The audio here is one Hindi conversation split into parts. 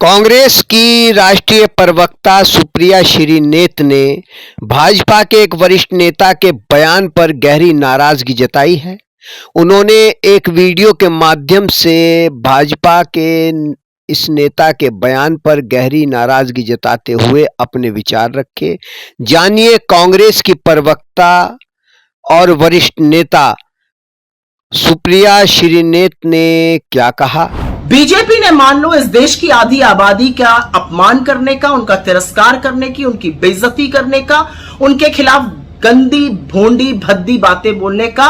कांग्रेस की राष्ट्रीय प्रवक्ता सुप्रिया श्रीनेत ने भाजपा के एक वरिष्ठ नेता के बयान पर गहरी नाराजगी जताई है। उन्होंने एक वीडियो के माध्यम से भाजपा के इस नेता के बयान पर गहरी नाराजगी जताते हुए अपने विचार रखे। जानिए कांग्रेस की प्रवक्ता और वरिष्ठ नेता सुप्रिया श्रीनेत ने क्या कहा। बीजेपी ने मान लो इस देश की आधी आबादी का अपमान करने का, उनका तिरस्कार करने की, उनकी बेइज्जती करने का, उनके खिलाफ गंदी भोंडी भद्दी बातें बोलने का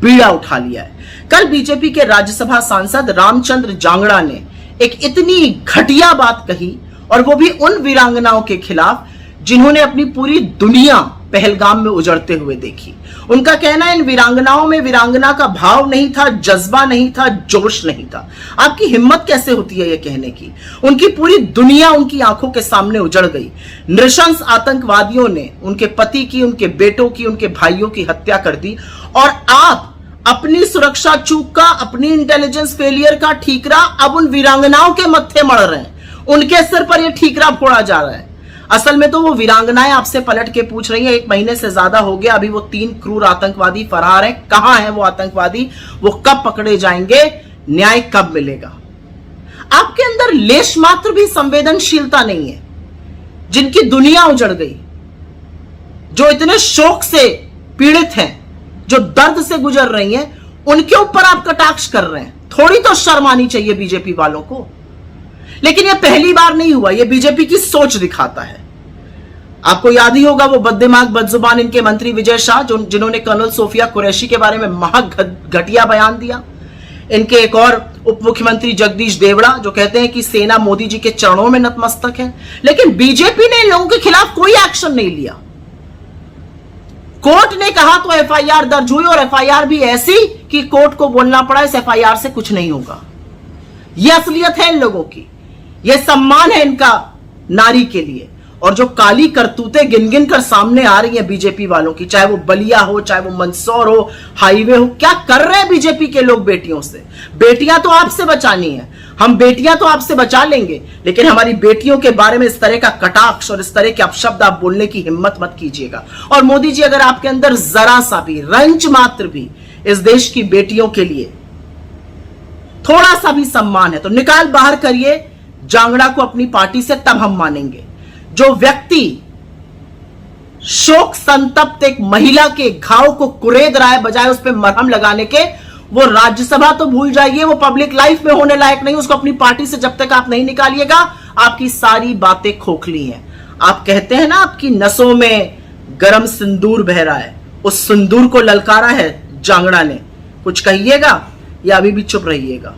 बीड़ा उठा लिया है। कल बीजेपी के राज्यसभा सांसद रामचंद्र जांगड़ा ने एक इतनी घटिया बात कही, और वो भी उन वीरांगनाओं के खिलाफ जिन्होंने अपनी पूरी दुनिया पहलगाम में उजड़ते हुए देखी। उनका कहना है इन वीरांगनाओं में वीरांगना का भाव नहीं था, जज्बा नहीं था, जोश नहीं था। आपकी हिम्मत कैसे होती है ये कहने की। उनकी पूरी दुनिया उनकी आंखों के सामने उजड़ गई। नृशंस आतंकवादियों ने उनके पति की, उनके बेटों की, उनके भाइयों की हत्या कर दी, और आप अपनी सुरक्षा चूक का, अपनी इंटेलिजेंस फेलियर का ठीकरा अब उन वीरांगनाओं के मत्थे मढ़ रहे हैं। उनके सिर पर यह ठीकरा फोड़ा जा रहा है। असल में तो वो वीरांगनाएं आपसे पलट के पूछ रही हैं, 1 महीने से ज्यादा हो गया, अभी वो 3 क्रूर आतंकवादी फरार हैं। कहां है वो आतंकवादी, वो कब पकड़े जाएंगे, न्याय कब मिलेगा। आपके अंदर लेश मात्र भी संवेदनशीलता नहीं है। जिनकी दुनिया उजड़ गई, जो इतने शोक से पीड़ित हैं, जो दर्द से गुजर रही हैं, उनके ऊपर आप कटाक्ष कर रहे हैं। थोड़ी तो शर्म आनी चाहिए बीजेपी वालों को। लेकिन यह पहली बार नहीं हुआ, यह बीजेपी की सोच दिखाता है। आपको याद ही होगा वो बददिमाग बदजुबान इनके मंत्री विजय शाह, जिन्होंने कर्नल सोफिया कुरैशी के बारे में घटिया बयान दिया। इनके एक और उप मुख्यमंत्री जगदीश देवड़ा, जो कहते हैं कि सेना मोदी जी के चरणों में नतमस्तक है। लेकिन बीजेपी ने इन लोगों के खिलाफ कोई एक्शन नहीं लिया। कोर्ट ने कहा तो एफआईआर दर्ज हुई, और एफआईआर भी ऐसी कि कोर्ट को बोलना पड़ा इस एफआईआर से कुछ नहीं होगा। यह असलियत है इन लोगों की, यह सम्मान है इनका नारी के लिए। और जो काली करतूतें गिन गिन कर सामने आ रही हैं बीजेपी वालों की, चाहे वो बलिया हो, चाहे वो मंदसौर हो, हाईवे हो, क्या कर रहे हैं बीजेपी के लोग बेटियों से। बेटियां तो आपसे बचानी है, हम बेटियां तो आपसे बचा लेंगे, लेकिन हमारी बेटियों के बारे में इस तरह का कटाक्ष और इस तरह के अपशब्द आप बोलने की हिम्मत मत कीजिएगा। और मोदी जी, अगर आपके अंदर जरा सा भी, रंच मात्र भी इस देश की बेटियों के लिए थोड़ा सा भी सम्मान है तो निकाल बाहर करिए जांगड़ा को अपनी पार्टी से, तब हम मानेंगे। जो व्यक्ति शोक संतप्त एक महिला के घाव को कुरेद रहा है बजाय उस पर मरहम लगाने के, वो राज्यसभा तो भूल जाइए, वो पब्लिक लाइफ में होने लायक नहीं। उसको अपनी पार्टी से जब तक आप नहीं निकालिएगा, आपकी सारी बातें खोखली हैं। आप कहते हैं ना आपकी नसों में गरम सिंदूर बह रहा है, उस सिंदूर को ललकारा है जांगड़ा ने। कुछ कहिएगा या अभी भी चुप रहिएगा।